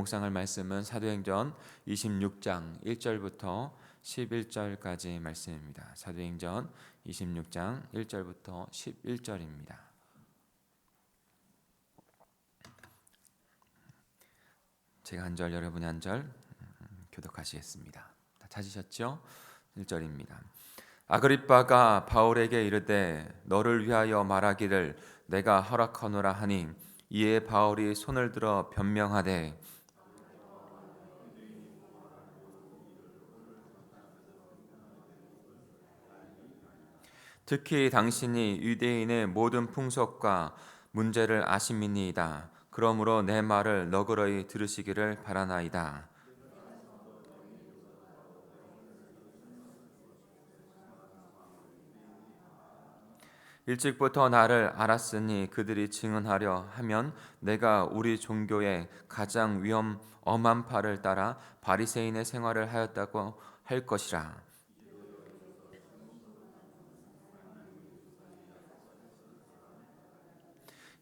묵상할 말씀은 사도행전 26장 1절부터 11절까지 말씀입니다. 사도행전 26장 1절부터 11절입니다. 제가 한 절, 여러분이 한 절 교독하시겠습니다. 다 찾으셨죠? 1절입니다. 아그리빠가 바울에게 이르되 너를 위하여 말하기를 내가 허락하노라 하니 이에 바울이 손을 들어 변명하되 특히 당신이 유대인의 모든 풍속과 문제를 아심이니이다. 그러므로 내 말을 너그러이 들으시기를 바라나이다. 일찍부터 나를 알았으니 그들이 증언하려 하면 내가 우리 종교의 가장 엄한 바를 따라 바리새인의 생활을 하였다고 할 것이라.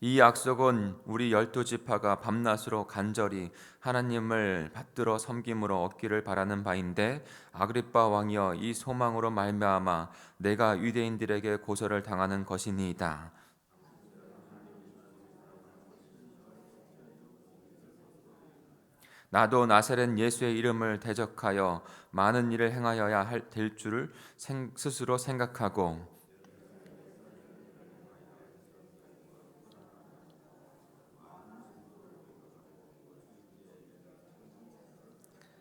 이 약속은 우리 12지파가 밤낮으로 간절히 하나님을 받들어 섬김으로 얻기를 바라는 바인데 아그리빠 왕이여 이 소망으로 말미암아 내가 유대인들에게 고소를 당하는 것이니이다. 나도 나사렛 예수의 이름을 대적하여 많은 일을 행하여야 될 줄을 스스로 생각하고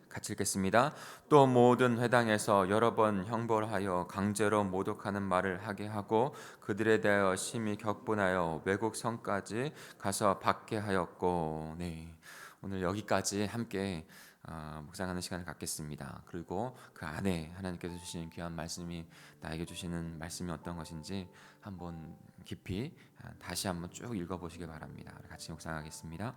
같이 읽겠습니다. 또 모든 회당에서 여러 번 형벌하여 강제로 모독하는 말을 하게 하고 그들에 대하여 심히 격분하여 외국 성까지 가서 받게 하였고. 네, 오늘 여기까지 함께 묵상하는 시간을 갖겠습니다. 그리고 그 안에 하나님께서 주시는 귀한 말씀이 나에게 주시는 말씀이 어떤 것인지 한번 깊이 다시 한번 쭉 읽어보시기 바랍니다. 같이 묵상하겠습니다.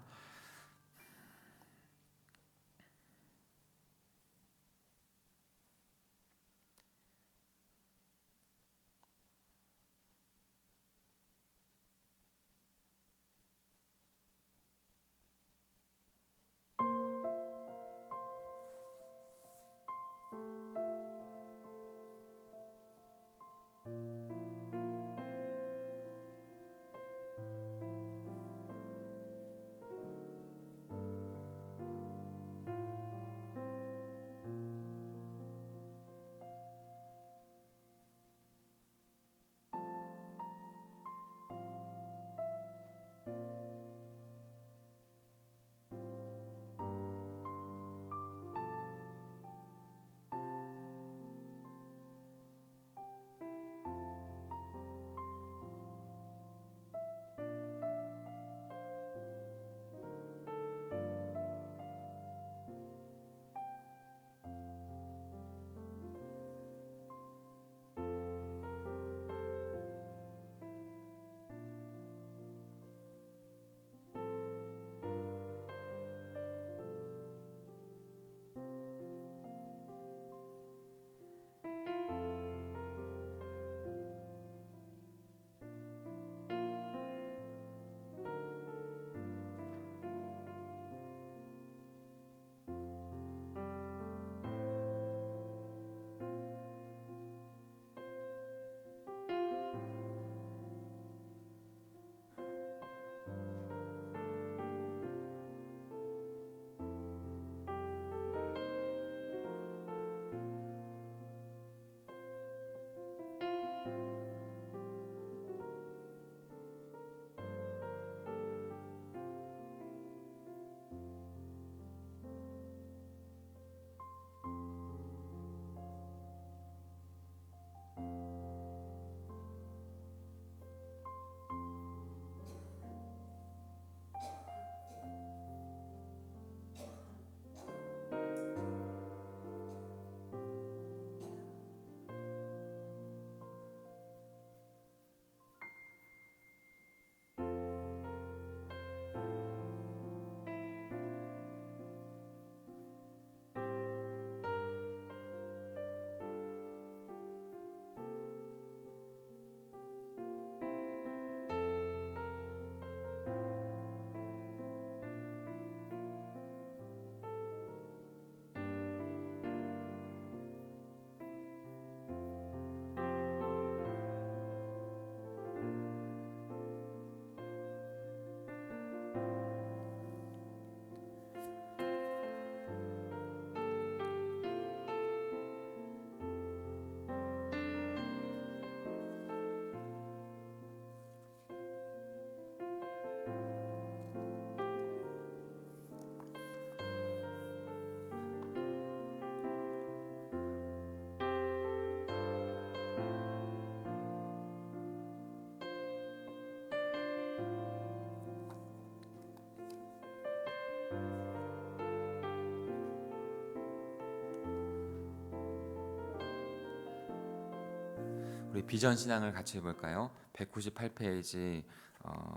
우리 비전 신앙을 같이 해볼까요? 198페이지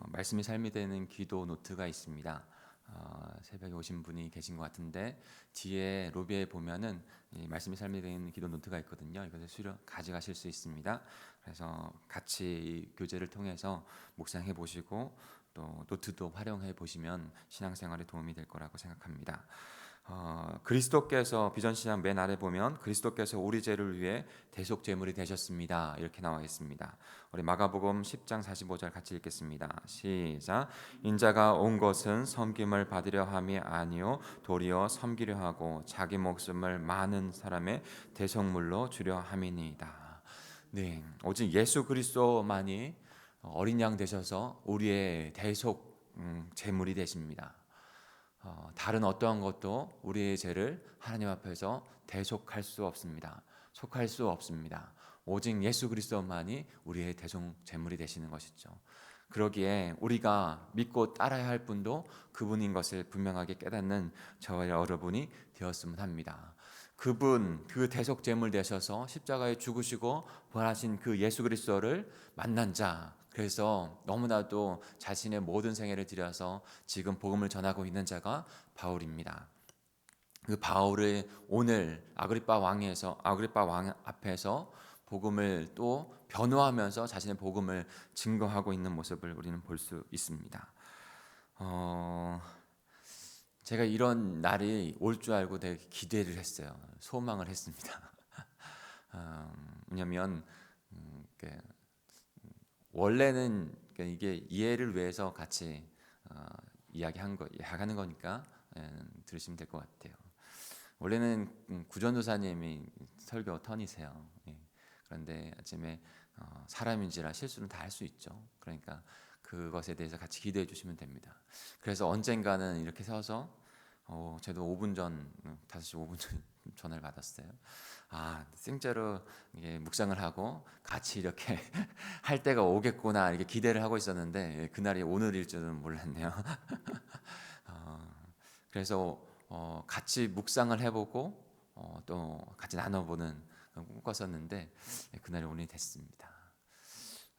말씀이 삶이 되는 기도 노트가 있습니다. 새벽에 오신 분이 계신 것 같은데 뒤에 로비에 보면은 이 말씀이 삶이 되는 기도 노트가 있거든요. 이것을 수령 가져가실 수 있습니다. 그래서 같이 이 교제를 통해서 묵상해 보시고 또 노트도 활용해 보시면 신앙생활에 도움이 될 거라고 생각합니다. 그리스도께서 비전신앙 맨 아래 보면 그리스도께서 우리 죄를 위해 대속 제물이 되셨습니다. 이렇게 나와 있습니다. 우리 마가복음 10장 45절 같이 읽겠습니다. 시작. 인자가 온 것은 섬김을 받으려 함이 아니요 도리어 섬기려 하고 자기 목숨을 많은 사람의 대속물로 주려 함이니이다. 네, 오직 예수 그리스도만이 어린 양 되셔서 우리의 대속 제물이 되십니다. 다른 어떠한 것도 우리의 죄를 하나님 앞에서 대속할 수 없습니다. 속할 수 없습니다. 오직 예수 그리스도만이 우리의 대속 제물이 되시는 것이죠. 그러기에 우리가 믿고 따라야 할 분도 그분인 것을 분명하게 깨닫는 저와 여러분이 되었으면 합니다. 그분, 그 대속 제물 되셔서 십자가에 죽으시고 부활하신 그 예수 그리스도를 만난 자, 그래서 너무나도 자신의 모든 생애를 들여서 지금 복음을 전하고 있는 자가 바울입니다. 그 바울의 오늘 아그리빠 왕 앞에서 복음을 또 변호하면서 자신의 복음을 증거하고 있는 모습을 우리는 볼 수 있습니다. 제가 이런 날이 올 줄 알고 되게 기대를 했어요. 소망을 했습니다. 왜냐하면 원래는 이게 이해를 위해서 같이 이야기하는 거니까 들으시면 될 것 같아요. 원래는 구전도사님이 설교 턴이세요. 그런데 아침에 사람인지라 실수는 다 할 수 있죠. 그러니까 그것에 대해서 같이 기도해 주시면 됩니다. 그래서 언젠가는 이렇게 서서 저도 5분 전 5시 5분 전 전화를 받았어요. 진짜로 이게 묵상을 하고 같이 이렇게 할 때가 오겠구나 이렇게 기대를 하고 있었는데 그날이 오늘일 줄은 몰랐네요. 그래서 같이 묵상을 해보고 또 같이 나눠보는 꿈 꿨었는데 그날이 오늘이 됐습니다.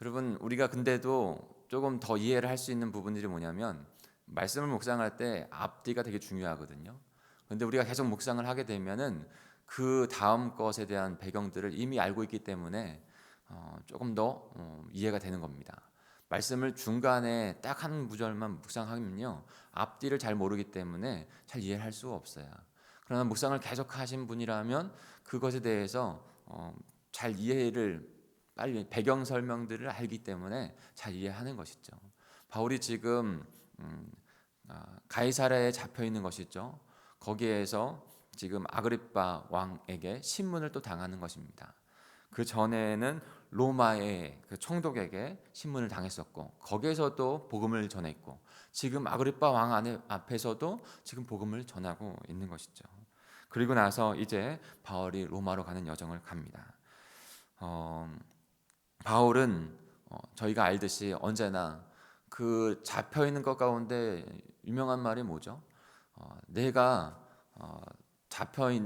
여러분, 우리가 근데도 조금 더 이해를 할 수 있는 부분들이 뭐냐면 말씀을 묵상할 때 앞뒤가 되게 중요하거든요. 그런데 우리가 계속 묵상을 하게 되면은 그 다음 것에 대한 배경들을 이미 알고 있기 때문에 조금 더 이해가 되는 겁니다. 말씀을 중간에 딱 한 구절만 묵상하면요 앞뒤를 잘 모르기 때문에 잘 이해를 할 수가 없어요. 그러나 묵상을 계속 하신 분이라면 그것에 대해서 잘 이해를 빨리 배경 설명들을 알기 때문에 잘 이해하는 것이죠. 바울이 지금 가이사랴에 잡혀 있는 것이죠. 거기에서 지금 아그리빠 왕에게 신문을 또 당하는 것입니다. 그 전에는 로마의 그 총독에게 신문을 당했었고 거기에서도 복음을 전했고 지금 아그리빠 왕 앞에서도 지금 복음을 전하고 있는 것이죠. 그리고 나서 이제 바울이 로마로 가는 여정을 갑니다. 바울은 저희가 알듯이 언제나 그 잡혀 있는 것 가운데 유명한 말이 뭐죠? 내가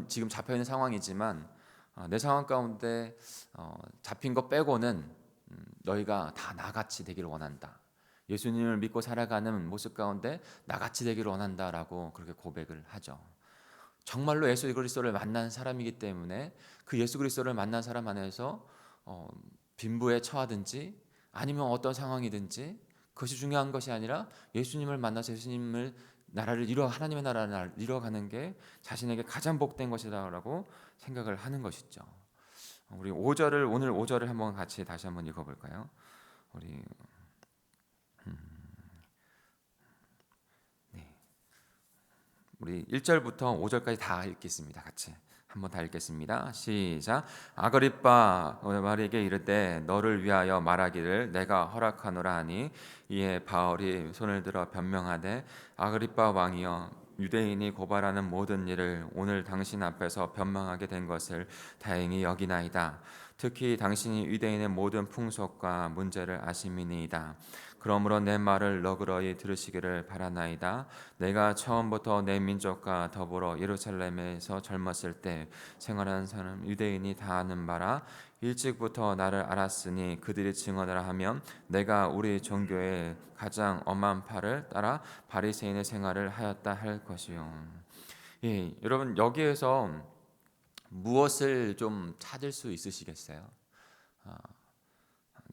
지금 잡혀 있는 상황이지만 내 상황 가운데 잡힌 것 빼고는 너희가 다 나같이 되기를 원한다. 예수님을 믿고 살아가는 모습 가운데 나같이 되기를 원한다라고 그렇게 고백을 하죠. 정말로 예수 그리스도를 만난 사람이기 때문에 그 예수 그리스도를 만난 사람 안에서 빈부에 처하든지 아니면 어떤 상황이든지 그것이 중요한 것이 아니라 예수님을 만나서 예수님을 하나님의 나라를 이뤄가는 게 자신에게 가장 복된 것이다라고 생각을 하는 것이죠. 우리 오늘 5절을 한번 같이 다시 한번 읽어볼까요? 우리 1절부터 5절까지 다 읽겠습니다. 같이 한번 다 읽겠습니다. 시작. 아그리빠 말에게 이르되 너를 위하여 말하기를 내가 허락하노라 하니 이에 바울이 손을 들어 변명하되 아그리빠 왕이여 유대인이 고발하는 모든 일을 오늘 당신 앞에서 변명하게 된 것을 다행히 여기나이다. 특히 당신이 유대인의 모든 풍속과 문제를 아심이니이다. 그러므로 내 말을 너그러이 들으시기를 바라나이다. 내가 처음부터 내 민족과 더불어 예루살렘에서 젊었을 때 생활한 사람 유대인이 다 아는 바라. 일찍부터 나를 알았으니 그들이 증언을 하면 내가 우리 종교의 가장 엄한 파를 따라 바리새인의 생활을 하였다 할 것이요. 예, 여러분 여기에서 무엇을 좀 찾을 수 있으시겠어요?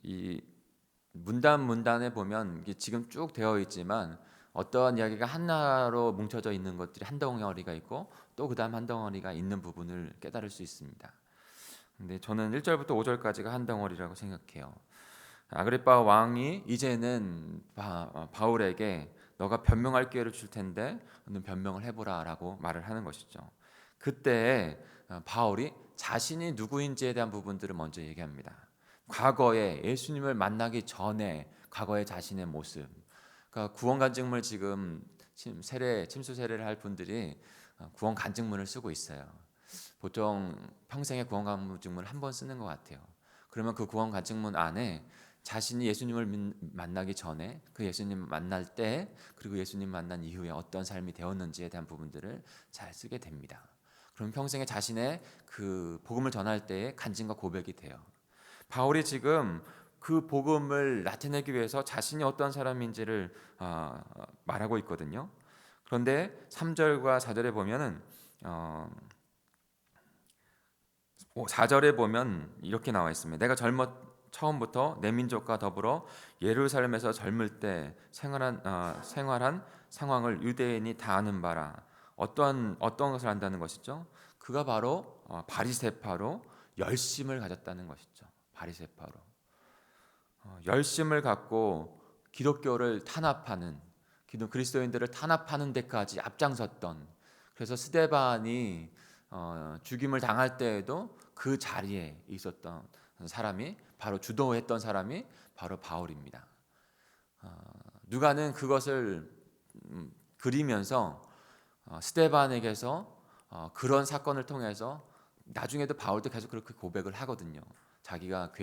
이 문단에 보면 이게 지금 쭉 되어 있지만 어떠한 이야기가 하나로 뭉쳐져 있는 것들이 한 덩어리가 있고 또 그다음 한 덩어리가 있는 부분을 깨달을 수 있습니다. 근데 저는 1절부터 5절까지가 한 덩어리라고 생각해요. 아그리파 왕이 이제는 바울에게 너가 변명할 기회를 줄 텐데 너는 변명을 해보라라고 말을 하는 것이죠. 그때 바울이 자신이 누구인지에 대한 부분들을 먼저 얘기합니다. 과거에 예수님을 만나기 전에 과거의 자신의 모습, 그러니까 구원 간증물 지금 침수 세례를 할 분들이 구원 간증문을 쓰고 있어요. 보통 평생의 구원 간증문을 한 번 쓰는 것 같아요. 그러면 그 구원 간증문 안에 자신이 예수님을 만나기 전에 그 예수님 만날 때 그리고 예수님 만난 이후에 어떤 삶이 되었는지에 대한 부분들을 잘 쓰게 됩니다. 그럼 평생에 자신의 그 복음을 전할 때의 간증과 고백이 돼요. 바울이 지금 그 복음을 나타내기 위해서 자신이 어떤 사람인지를 말하고 있거든요. 그런데 3절과 4절에 보면은 4절에 보면 이렇게 나와 있습니다. 내가 처음부터 내 민족과 더불어 예루살렘에서 젊을 때 생활한 상황을 유대인이 다 아는 바라. 어떤 것을 안다는 것이죠? 그가 바로 바리새파로 열심을 가졌다는 것이죠. 바리새파로 열심을 갖고 기독교를 탄압하는 그리스도인들을 탄압하는 데까지 앞장섰던, 그래서 스데반이 죽임을 당할 때에도 그 자리에 있었던 사람이 바로 주도했던 사람이 바로 바울입니다. 누가는 그것을 그리면서 스데반에게서 그런 사건을 통해서 나중에도 바울도 계속 그렇게 고백을 하거든요. 자기가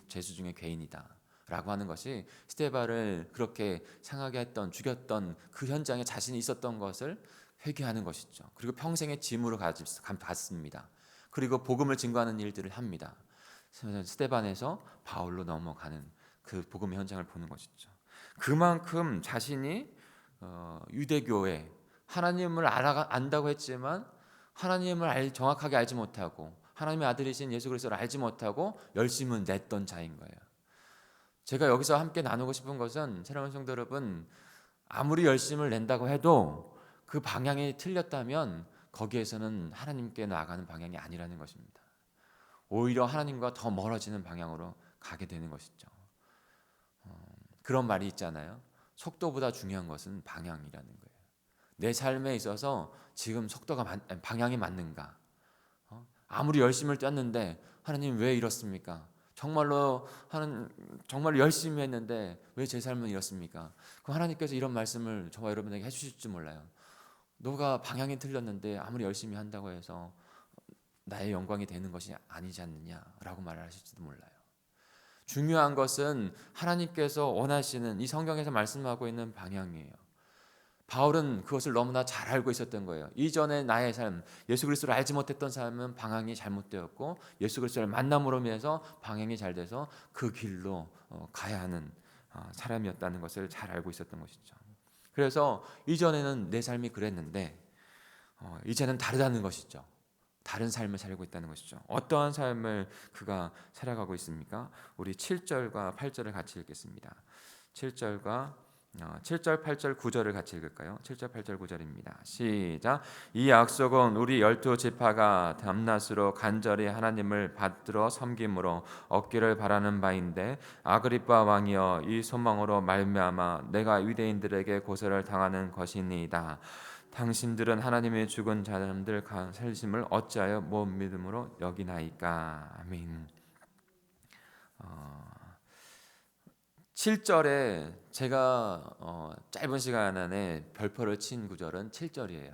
죄수 중에 죄인이다 라고 하는 것이 스데반을 그렇게 상하게 했던, 죽였던 그 현장에 자신이 있었던 것을 회개하는 것이죠. 그리고 평생의 짐으로 갔습니다. 그리고 복음을 증거하는 일들을 합니다. 스데반에서 바울로 넘어가는 그 복음의 현장을 보는 것이죠. 그만큼 자신이 유대교에 하나님을 안다고 했지만 하나님을 정확하게 알지 못하고 하나님의 아들이신 예수 그리스도를 알지 못하고 열심을 냈던 자인 거예요. 제가 여기서 함께 나누고 싶은 것은 사랑하는 성도 여러분, 아무리 열심을 낸다고 해도 그 방향이 틀렸다면 거기에서는 하나님께 나아가는 방향이 아니라는 것입니다. 오히려 하나님과 더 멀어지는 방향으로 가게 되는 것이죠. 그런 말이 있잖아요. 속도보다 중요한 것은 방향이라는 거예요. 내 삶에 있어서 지금 방향이 맞는가? 아무리 열심을 뛰었는데 하나님 왜 이렇습니까? 정말로 열심히 했는데 왜 제 삶은 이렇습니까? 그럼 하나님께서 이런 말씀을 저와 여러분에게 해주실지 몰라요. 너가 방향이 틀렸는데 아무리 열심히 한다고 해서 나의 영광이 되는 것이 아니지 않느냐라고 말을 하실지도 몰라요. 중요한 것은 하나님께서 원하시는 이 성경에서 말씀하고 있는 방향이에요. 바울은 그것을 너무나 잘 알고 있었던 거예요. 이전에 나의 삶, 예수 그리스도를 알지 못했던 삶은 방향이 잘못되었고 예수 그리스도를 만남으로 인해서 방향이 잘 돼서 그 길로 가야 하는 사람이었다는 것을 잘 알고 있었던 것이죠. 그래서 이전에는 내 삶이 그랬는데 이제는 다르다는 것이죠. 다른 삶을 살고 있다는 것이죠. 어떠한 삶을 그가 살아가고 있습니까? 우리 7절과 8절을 같이 읽겠습니다. 7절, 8절, 9절을 같이 읽을까요? 7절, 8절, 9절입니다. 시작. 이 약속은 우리 12지파가 밤낮으로 간절히 하나님을 받들어 섬김으로 얻기를 바라는 바인데 아그리빠 왕이여 이 소망으로 말미암아 내가 유대인들에게 고소를 당하는 것이니이다. 당신들은 하나님의 죽은 사람들 살리심을 어찌하여 못 믿음으로 여기나이까. 아멘. 7절에 제가 짧은 시간 안에 별표를 친 구절은 7절이에요.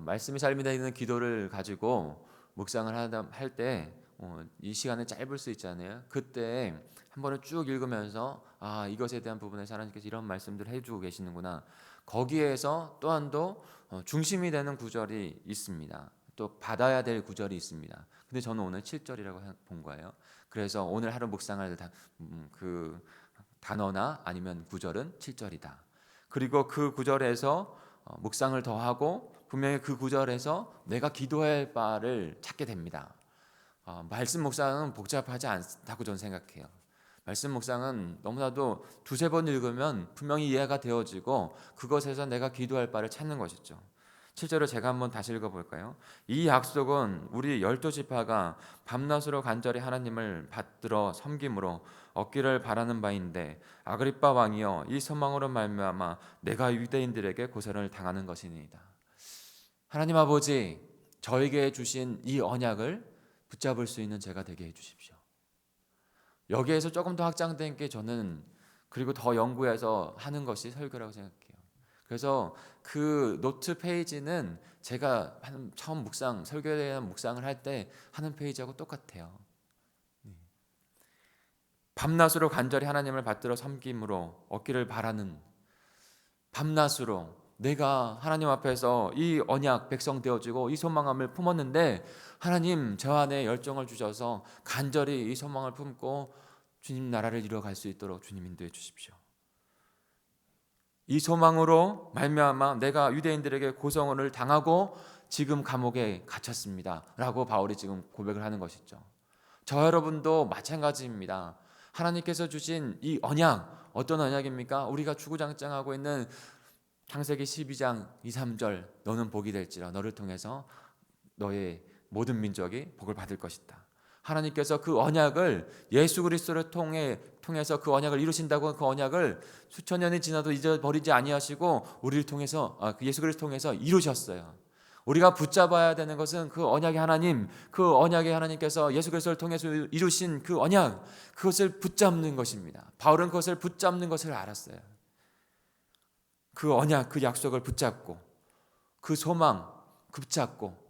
말씀이 삶이 되는 기도를 가지고 묵상을 할 때 이 시간은 짧을 수 있잖아요. 그때 한 번을 쭉 읽으면서 이것에 대한 부분에서 하나님께서 이런 말씀들을 해주고 계시는구나. 거기에서 또한도 중심이 되는 구절이 있습니다. 또 받아야 될 구절이 있습니다. 근데 저는 오늘 7절이라고 본 거예요. 그래서 오늘 하루 묵상할 그 단어나 아니면 구절은 7절이다. 그리고 그 구절에서 묵상을 더하고 분명히 그 구절에서 내가 기도할 바를 찾게 됩니다. 말씀 묵상은 복잡하지 않다고 저는 생각해요. 말씀 묵상은 너무나도 두세 번 읽으면 분명히 이해가 되어지고 그것에서 내가 기도할 바를 찾는 것이죠. 7절을 제가 한번 다시 읽어볼까요? 이 약속은 우리 12지파가 밤낮으로 간절히 하나님을 받들어 섬김으로 얻기를 바라는 바인데 아그리빠 왕이여 이 소망으로 말미암아 내가 유대인들에게 고난을 당하는 것이니이다. 하나님 아버지, 저에게 주신 이 언약을 붙잡을 수 있는 제가 되게 해주십시오. 여기에서 조금 더 확장된 게 저는 그리고 더 연구해서 하는 것이 설교라고 생각해요. 그래서 그 노트 페이지는 제가 처음 설교에 대한 묵상을 할 때 하는 페이지하고 똑같아요. 밤낮으로 간절히 하나님을 받들어 섬김으로 얻기를 바라는, 밤낮으로 내가 하나님 앞에서 이 언약 백성 되어지고 이 소망함을 품었는데 하나님 저 안에 열정을 주셔서 간절히 이 소망을 품고 주님 나라를 이루어갈 수 있도록 주님 인도해 주십시오. 이 소망으로 말미암아 내가 유대인들에게 고성을 당하고 지금 감옥에 갇혔습니다 라고 바울이 지금 고백을 하는 것이죠. 저 여러분도 마찬가지입니다. 하나님께서 주신 이 언약, 어떤 언약입니까? 우리가 주구장창하고 있는 창세기 12장 2, 3절 너는 복이 될지라 너를 통해서 너의 모든 민족이 복을 받을 것이다. 하나님께서 그 언약을 예수 그리스도를 통해서 그 언약을 이루신다고 그 언약을 수천 년이 지나도 잊어버리지 아니하시고 우리를 통해서 예수 그리스도를 통해서 이루셨어요. 우리가 붙잡아야 되는 것은 그 언약의 하나님, 그 언약의 하나님께서 예수 그리스도를 통해서 이루신 그 언약, 그것을 붙잡는 것입니다. 바울은 그것을 붙잡는 것을 알았어요. 그 언약, 그 약속을 붙잡고 그 소망 붙잡고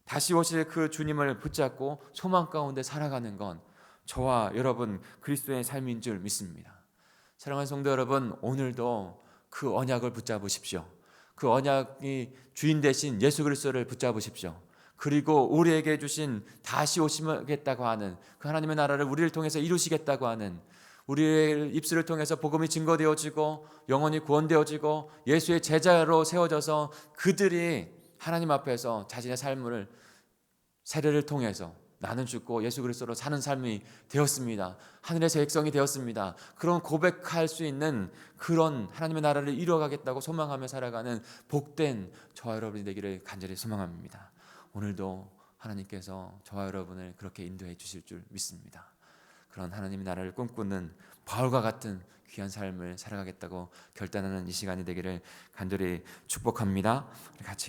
다시 오실 그 주님을 붙잡고 소망 가운데 살아가는 건 저와 여러분 그리스도의 삶인 줄 믿습니다. 사랑하는 성도 여러분, 오늘도 그 언약을 붙잡으십시오. 그 언약이 주인 되신 예수 그리스도를 붙잡으십시오. 그리고 우리에게 주신 다시 오시겠다고 하는 그 하나님의 나라를 우리를 통해서 이루시겠다고 하는, 우리의 입술을 통해서 복음이 증거되어지고 영혼이 구원되어지고 예수의 제자로 세워져서 그들이 하나님 앞에서 자신의 삶을 세례를 통해서 나는 죽고 예수 그리스도로 사는 삶이 되었습니다. 하늘의 새 백성이 되었습니다. 그런 고백할 수 있는 그런 하나님의 나라를 이루어가겠다고 소망하며 살아가는 복된 저와 여러분이 되기를 간절히 소망합니다. 오늘도 하나님께서 저와 여러분을 그렇게 인도해 주실 줄 믿습니다. 그런 하나님의 나라를 꿈꾸는 바울과 같은 귀한 삶을 살아가겠다고 결단하는 이 시간이 되기를 간절히 축복합니다. 같이